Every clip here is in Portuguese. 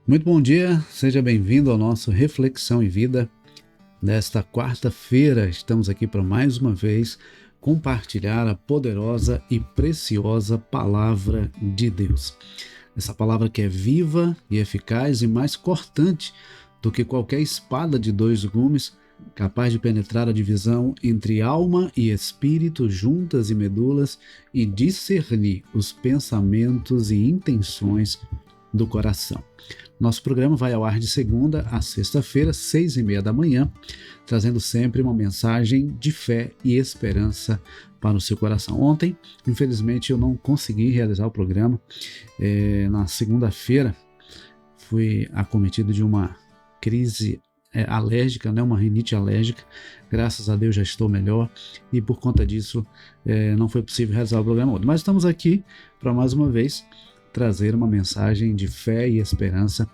Muito bom dia, seja bem-vindo ao nosso Reflexão e Vida. Nesta quarta-feira, estamos aqui para mais uma vez compartilhar a poderosa e preciosa Palavra de Deus. Essa palavra que é viva e eficaz e mais cortante do que qualquer espada de dois gumes, capaz de penetrar a divisão entre alma e espírito, juntas e medulas, e discernir os pensamentos e intenções do coração. Nosso programa vai ao ar de segunda a sexta-feira, 6h30 da manhã, trazendo sempre uma mensagem de fé e esperança para o seu coração. Ontem, infelizmente, eu não consegui realizar o programa. Na segunda-feira, fui acometido de uma crise alérgica, uma rinite alérgica. Graças a Deus já estou melhor e por conta disso não foi possível realizar o programa ontem. Mas estamos aqui para mais uma vez trazer uma mensagem de fé e esperança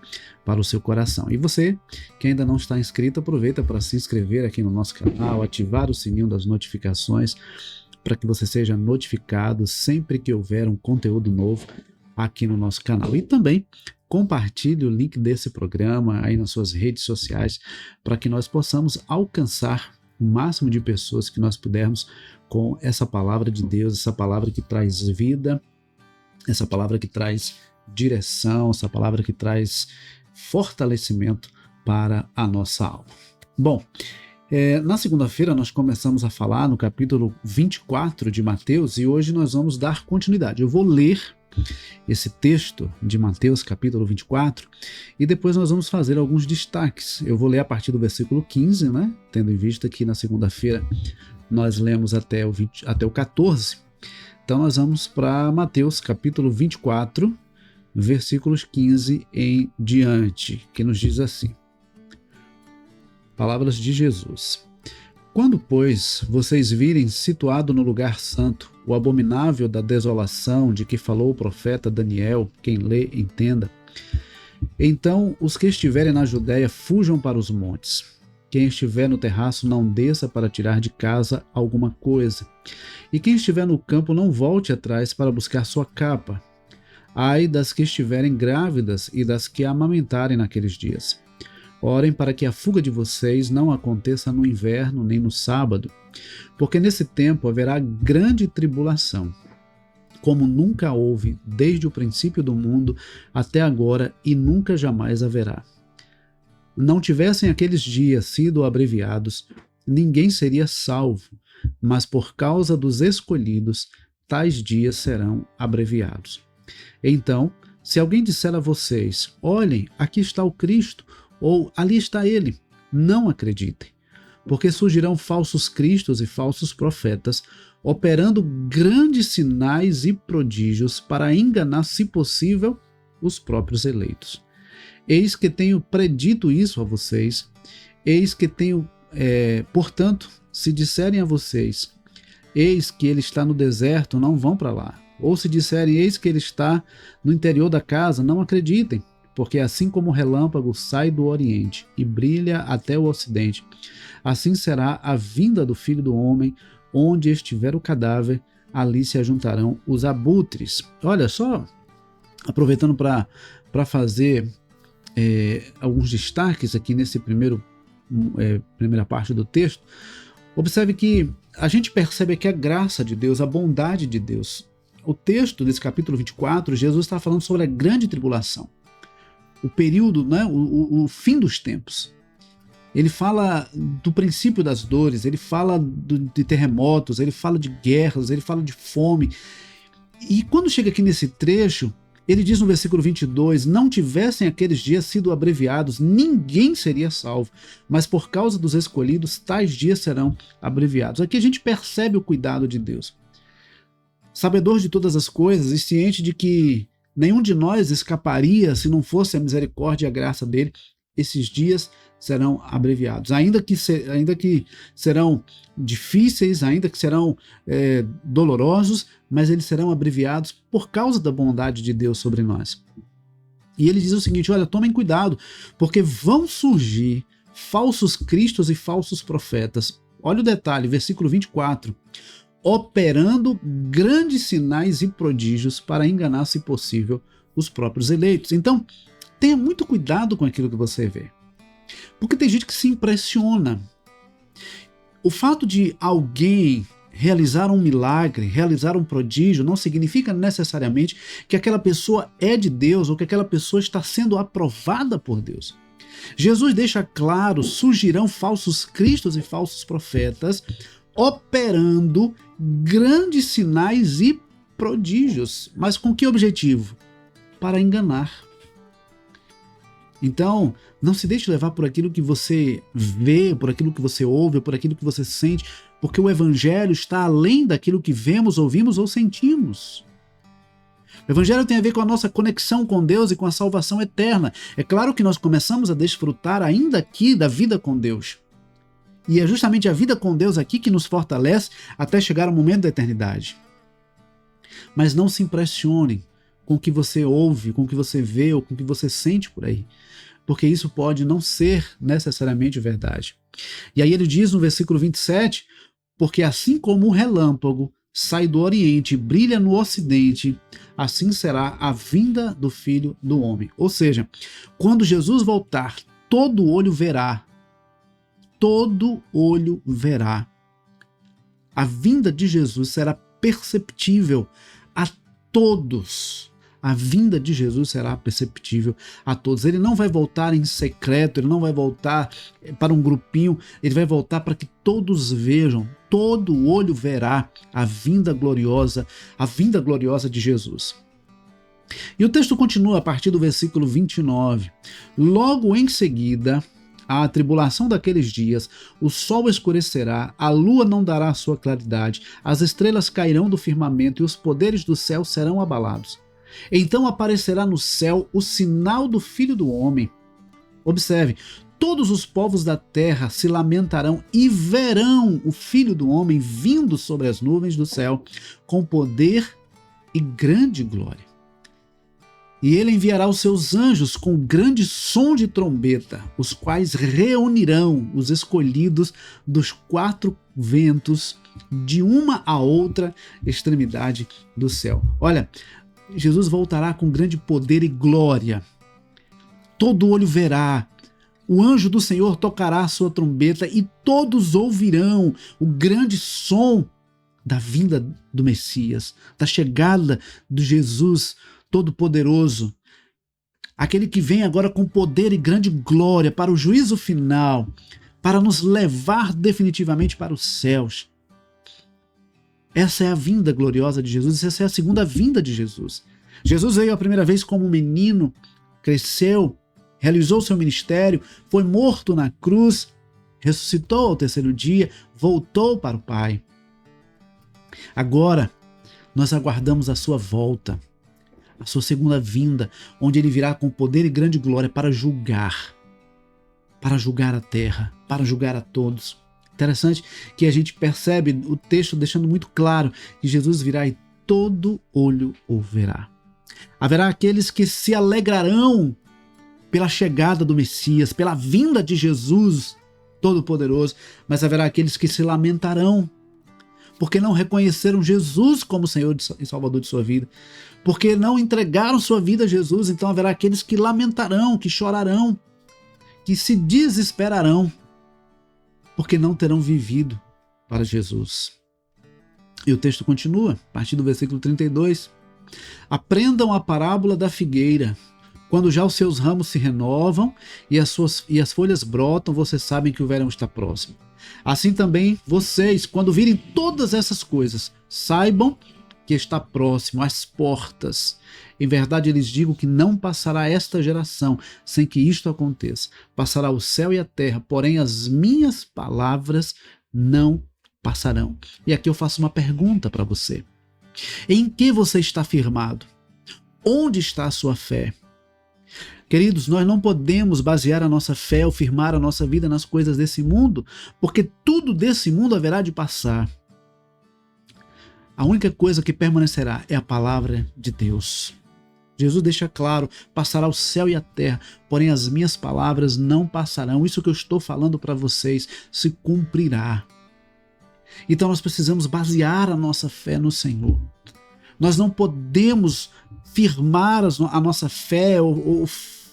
para o seu coração. E você, que ainda não está inscrito, aproveita para se inscrever aqui no nosso canal, ativar o sininho das notificações, para que você seja notificado sempre que houver um conteúdo novo aqui no nosso canal. E também compartilhe o link desse programa aí nas suas redes sociais, para que nós possamos alcançar o máximo de pessoas que nós pudermos com essa palavra de Deus, essa palavra que traz vida, essa palavra que traz direção, essa palavra que traz fortalecimento para a nossa alma. Bom, na segunda-feira nós começamos a falar no capítulo 24 de Mateus e hoje nós vamos dar continuidade. Eu vou ler esse texto de Mateus, capítulo 24, e depois nós vamos fazer alguns destaques. Eu vou ler a partir do versículo 15, tendo em vista que na segunda-feira nós lemos até o 14. Então nós vamos para Mateus capítulo 24, versículos 15 em diante, que nos diz assim: Palavras de Jesus. Quando, pois, vocês virem situado no lugar santo o abominável da desolação de que falou o profeta Daniel, quem lê, entenda, então os que estiverem na Judéia fujam para os montes. Quem estiver no terraço não desça para tirar de casa alguma coisa. E quem estiver no campo não volte atrás para buscar sua capa. Ai das que estiverem grávidas e das que amamentarem naqueles dias. Orem para que a fuga de vocês não aconteça no inverno nem no sábado, porque nesse tempo haverá grande tribulação, como nunca houve desde o princípio do mundo até agora e nunca jamais haverá. Não tivessem aqueles dias sido abreviados, ninguém seria salvo, mas por causa dos escolhidos, tais dias serão abreviados. Então, se alguém disser a vocês, olhem, aqui está o Cristo, ou ali está ele, não acreditem, porque surgirão falsos cristos e falsos profetas, operando grandes sinais e prodígios para enganar, se possível, os próprios eleitos. Eis que tenho predito isso a vocês, eis que tenho, portanto, se disserem a vocês, eis que ele está no deserto, não vão para lá. Ou se disserem, eis que ele está no interior da casa, não acreditem, porque assim como o relâmpago sai do oriente e brilha até o ocidente, assim será a vinda do Filho do Homem, onde estiver o cadáver, ali se ajuntarão os abutres. Olha só, aproveitando para fazer alguns destaques aqui nesse primeira parte do texto, observe que a gente percebe aqui a graça de Deus, a bondade de Deus. O texto desse capítulo 24, Jesus está falando sobre a grande tribulação, o período, o fim dos tempos. Ele fala do princípio das dores, ele fala de terremotos, ele fala de guerras, ele fala de fome. E quando chega aqui nesse trecho, ele diz no versículo 22, não tivessem aqueles dias sido abreviados, ninguém seria salvo, mas por causa dos escolhidos, tais dias serão abreviados. Aqui a gente percebe o cuidado de Deus. Sabedor de todas as coisas e ciente de que nenhum de nós escaparia se não fosse a misericórdia e a graça dele, esses dias serão abreviados. Ainda que serão difíceis, ainda que serão dolorosos, mas eles serão abreviados por causa da bondade de Deus sobre nós. E ele diz o seguinte, olha, tomem cuidado, porque vão surgir falsos cristos e falsos profetas. Olha o detalhe, versículo 24. Operando grandes sinais e prodígios para enganar, se possível, os próprios eleitos. Então, Tenha muito cuidado com aquilo que você vê. Porque tem gente que se impressiona. O fato de alguém realizar um milagre, realizar um prodígio, não significa necessariamente que aquela pessoa é de Deus ou que aquela pessoa está sendo aprovada por Deus. Jesus deixa claro: surgirão falsos cristos e falsos profetas operando grandes sinais e prodígios. Mas com que objetivo? Para enganar. Então, não se deixe levar por aquilo que você vê, por aquilo que você ouve, por aquilo que você sente, porque o Evangelho está além daquilo que vemos, ouvimos ou sentimos. O Evangelho tem a ver com a nossa conexão com Deus e com a salvação eterna. É claro que nós começamos a desfrutar ainda aqui da vida com Deus. E é justamente a vida com Deus aqui que nos fortalece até chegar ao momento da eternidade. Mas não se impressione com o que você ouve, com o que você vê ou com o que você sente por aí, porque isso pode não ser necessariamente verdade. E aí ele diz no versículo 27, porque assim como o relâmpago sai do Oriente e brilha no Ocidente, assim será a vinda do Filho do Homem. Ou seja, quando Jesus voltar, todo olho verá. Todo olho verá. A vinda de Jesus será perceptível a todos. A vinda de Jesus será perceptível a todos. Ele não vai voltar em secreto, ele não vai voltar para um grupinho, ele vai voltar para que todos vejam, todo olho verá a vinda gloriosa de Jesus. E o texto continua a partir do versículo 29. Logo em seguida, a tribulação daqueles dias, o sol escurecerá, a lua não dará a sua claridade, as estrelas cairão do firmamento e os poderes do céu serão abalados. Então aparecerá no céu o sinal do Filho do Homem. Observe, todos os povos da terra se lamentarão e verão o Filho do Homem vindo sobre as nuvens do céu com poder e grande glória. E ele enviará os seus anjos com grande som de trombeta, os quais reunirão os escolhidos dos quatro ventos de uma a outra extremidade do céu. Olha, Jesus voltará com grande poder e glória. Todo olho verá. O anjo do Senhor tocará a sua trombeta e todos ouvirão o grande som da vinda do Messias, da chegada de Jesus Todo-Poderoso. Aquele que vem agora com poder e grande glória para o juízo final, para nos levar definitivamente para os céus. Essa é a vinda gloriosa de Jesus, essa é a segunda vinda de Jesus. Jesus veio a primeira vez como um menino, cresceu, realizou seu ministério, foi morto na cruz, ressuscitou ao terceiro dia, voltou para o Pai. Agora, nós aguardamos a sua volta, a sua segunda vinda, onde ele virá com poder e grande glória para julgar a terra, para julgar a todos. Interessante que a gente percebe o texto deixando muito claro que Jesus virá e todo olho o verá. Haverá aqueles que se alegrarão pela chegada do Messias, pela vinda de Jesus Todo-Poderoso, mas haverá aqueles que se lamentarão porque não reconheceram Jesus como Senhor e Salvador de sua vida, porque não entregaram sua vida a Jesus. Então haverá aqueles que lamentarão, que chorarão, que se desesperarão, porque não terão vivido para Jesus. E o texto continua, a partir do versículo 32. Aprendam a parábola da figueira. Quando já os seus ramos se renovam e as folhas brotam, vocês sabem que o verão está próximo. Assim também vocês, quando virem todas essas coisas, saibam que está próximo, às portas. Em verdade, lhes digo que não passará esta geração sem que isto aconteça. Passará o céu e a terra, porém as minhas palavras não passarão. E aqui eu faço uma pergunta para você. Em que você está firmado? Onde está a sua fé? Queridos, nós não podemos basear a nossa fé ou firmar a nossa vida nas coisas desse mundo, porque tudo desse mundo haverá de passar. A única coisa que permanecerá é a palavra de Deus. Jesus deixa claro, passará o céu e a terra, porém as minhas palavras não passarão. Isso que eu estou falando para vocês se cumprirá. Então nós precisamos basear a nossa fé no Senhor. Nós não podemos firmar a nossa fé ou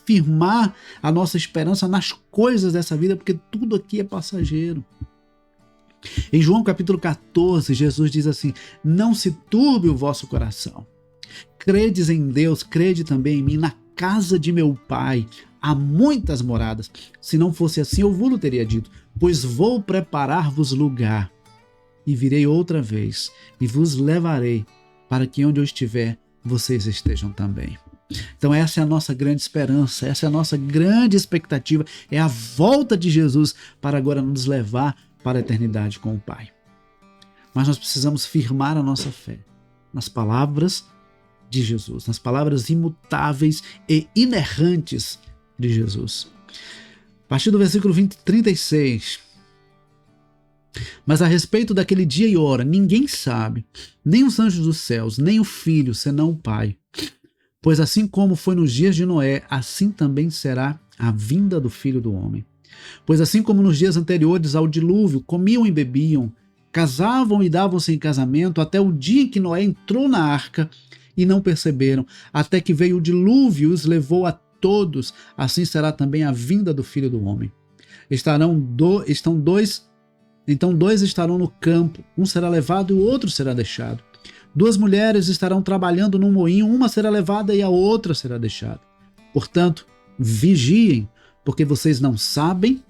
firmar a nossa esperança nas coisas dessa vida, porque tudo aqui é passageiro. Em João capítulo 14, Jesus diz assim: não se turbe o vosso coração. Credes em Deus, crede também em mim. Na casa de meu Pai há muitas moradas. Se não fosse assim, eu vos teria dito, pois vou preparar-vos lugar. E virei outra vez, e vos levarei, para que onde eu estiver, vocês estejam também. Então essa é a nossa grande esperança, essa é a nossa grande expectativa, é a volta de Jesus para agora nos levar para a eternidade com o Pai. Mas nós precisamos firmar a nossa fé nas palavras de Jesus, nas palavras imutáveis e inerrantes de Jesus. A partir do versículo 36. Mas a respeito daquele dia e hora, ninguém sabe, nem os anjos dos céus, nem o Filho, senão o Pai. Pois assim como foi nos dias de Noé, assim também será a vinda do Filho do Homem. Pois assim como nos dias anteriores ao dilúvio, comiam e bebiam, casavam e davam-se em casamento, até o dia em que Noé entrou na arca, e não perceberam, até que veio o dilúvio e os levou a todos, assim será também a vinda do Filho do Homem. Então dois estarão no campo, um será levado e o outro será deixado. Duas mulheres estarão trabalhando num moinho, uma será levada e a outra será deixada. Portanto, vigiem, porque vocês não sabem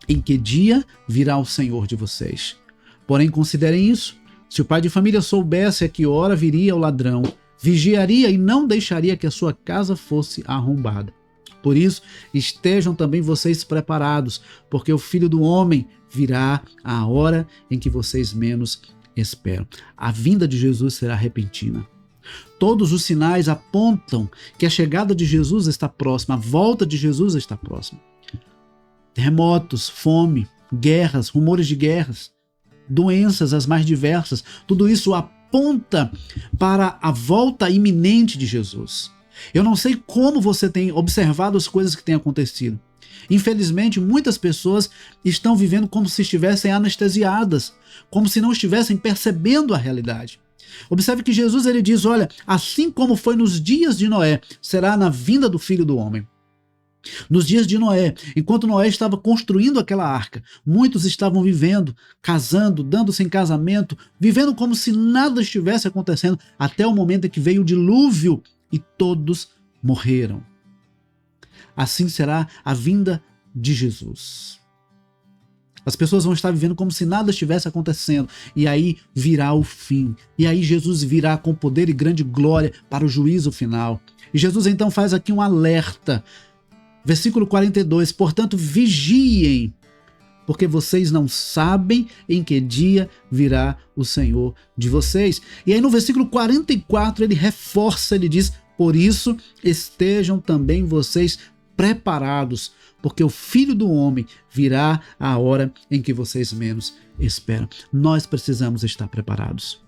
em que dia virá o Senhor de vocês. Porém, considerem isso: se o pai de família soubesse a que hora viria o ladrão, vigiaria e não deixaria que a sua casa fosse arrombada. Por isso, estejam também vocês preparados, porque o Filho do Homem virá à hora em que vocês menos esperam. A vinda de Jesus será repentina. Todos os sinais apontam que a chegada de Jesus está próxima, a volta de Jesus está próxima. Terremotos, fome, guerras, rumores de guerras, doenças as mais diversas, tudo isso aponta para a volta iminente de Jesus. Eu não sei como você tem observado as coisas que têm acontecido. Infelizmente, muitas pessoas estão vivendo como se estivessem anestesiadas, como se não estivessem percebendo a realidade. Observe que Jesus ele diz: olha, assim como foi nos dias de Noé, será na vinda do Filho do Homem. Nos dias de Noé, enquanto Noé estava construindo aquela arca, muitos estavam vivendo, casando, dando-se em casamento, vivendo como se nada estivesse acontecendo, até o momento em que veio o dilúvio e todos morreram. Assim será a vinda de Jesus. As pessoas vão estar vivendo como se nada estivesse acontecendo, e aí virá o fim. E aí Jesus virá com poder e grande glória para o juízo final. E Jesus então faz aqui um alerta. Versículo 42, portanto, vigiem, porque vocês não sabem em que dia virá o Senhor de vocês. E aí no versículo 44 ele reforça, ele diz: por isso estejam também vocês preparados, porque o Filho do Homem virá à hora em que vocês menos esperam. Nós precisamos estar preparados.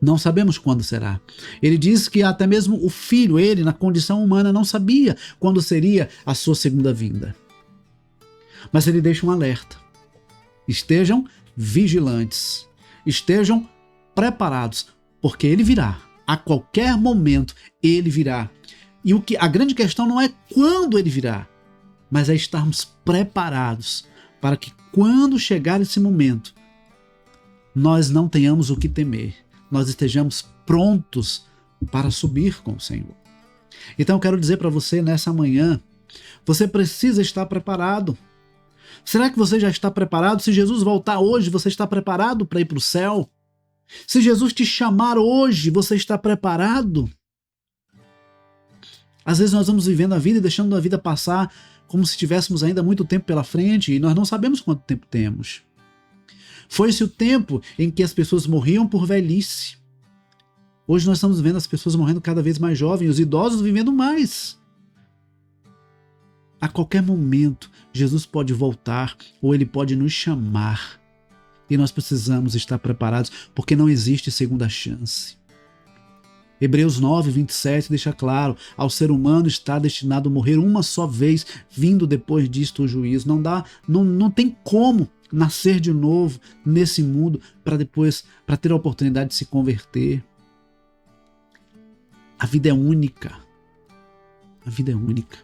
Não sabemos quando será. Ele diz que até mesmo o Filho, ele na condição humana, não sabia quando seria a sua segunda vinda. Mas ele deixa um alerta. Estejam vigilantes, estejam preparados, porque ele virá. A qualquer momento ele virá. E a grande questão não é quando ele virá, mas é estarmos preparados para que quando chegar esse momento, nós não tenhamos o que temer, nós estejamos prontos para subir com o Senhor. Então eu quero dizer para você nessa manhã, você precisa estar preparado. Será que você já está preparado? Se Jesus voltar hoje, você está preparado para ir para o céu? Se Jesus te chamar hoje, você está preparado? Às vezes nós vamos vivendo a vida e deixando a vida passar como se tivéssemos ainda muito tempo pela frente, e nós não sabemos quanto tempo temos. Foi-se o tempo em que as pessoas morriam por velhice. Hoje nós estamos vendo as pessoas morrendo cada vez mais jovens, os idosos vivendo mais. A qualquer momento, Jesus pode voltar ou ele pode nos chamar. E nós precisamos estar preparados, porque não existe segunda chance. Hebreus 9, 27 deixa claro: ao ser humano está destinado a morrer uma só vez, vindo depois disto o juízo. Não tem como nascer de novo nesse mundo para ter a oportunidade de se converter. A vida é única. A vida é única.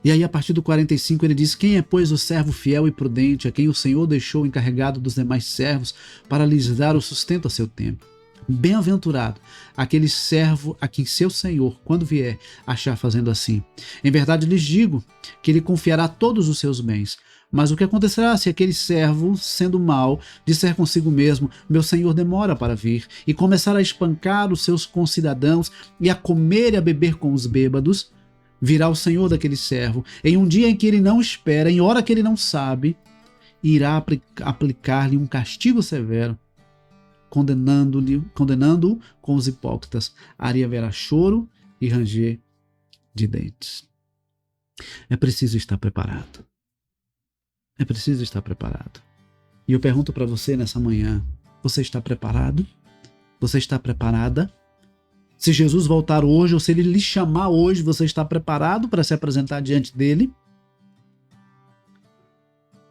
E aí, a partir do 45, ele diz: quem é, pois, o servo fiel e prudente, a quem o Senhor deixou encarregado dos demais servos para lhes dar o sustento a seu tempo? Bem-aventurado aquele servo a quem seu Senhor, quando vier, achar fazendo assim. Em verdade lhes digo que ele confiará todos os seus bens. Mas o que acontecerá se aquele servo, sendo mau, disser consigo mesmo: meu senhor demora para vir, e começar a espancar os seus concidadãos e a comer e a beber com os bêbados? Virá o senhor daquele servo, em um dia em que ele não espera, em hora que ele não sabe, e irá aplicar-lhe um castigo severo, condenando-o com os hipócritas. Ali haverá choro e ranger de dentes. É preciso estar preparado. É preciso estar preparado. E eu pergunto para você nessa manhã: você está preparado? Você está preparada? Se Jesus voltar hoje, ou se ele lhe chamar hoje, você está preparado para se apresentar diante dele?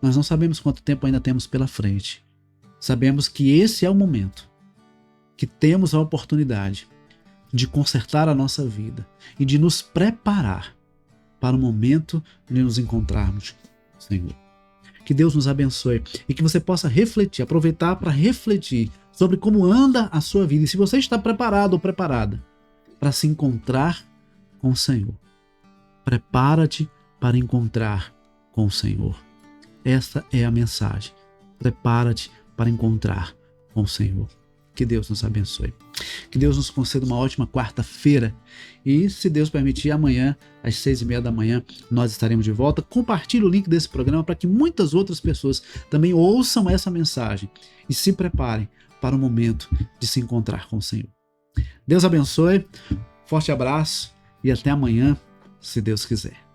Nós não sabemos quanto tempo ainda temos pela frente. Sabemos que esse é o momento, que temos a oportunidade de consertar a nossa vida e de nos preparar para o momento de nos encontrarmos com o Senhor. Que Deus nos abençoe e que você possa refletir, aproveitar para refletir sobre como anda a sua vida e se você está preparado ou preparada para se encontrar com o Senhor. Prepara-te para encontrar com o Senhor. Essa é a mensagem. Prepara-te para encontrar com o Senhor. Que Deus nos abençoe. Que Deus nos conceda uma ótima quarta-feira. E, se Deus permitir, amanhã, às 6h30 da manhã, nós estaremos de volta. Compartilhe o link desse programa para que muitas outras pessoas também ouçam essa mensagem e se preparem para o momento de se encontrar com o Senhor. Deus abençoe, forte abraço e até amanhã, se Deus quiser.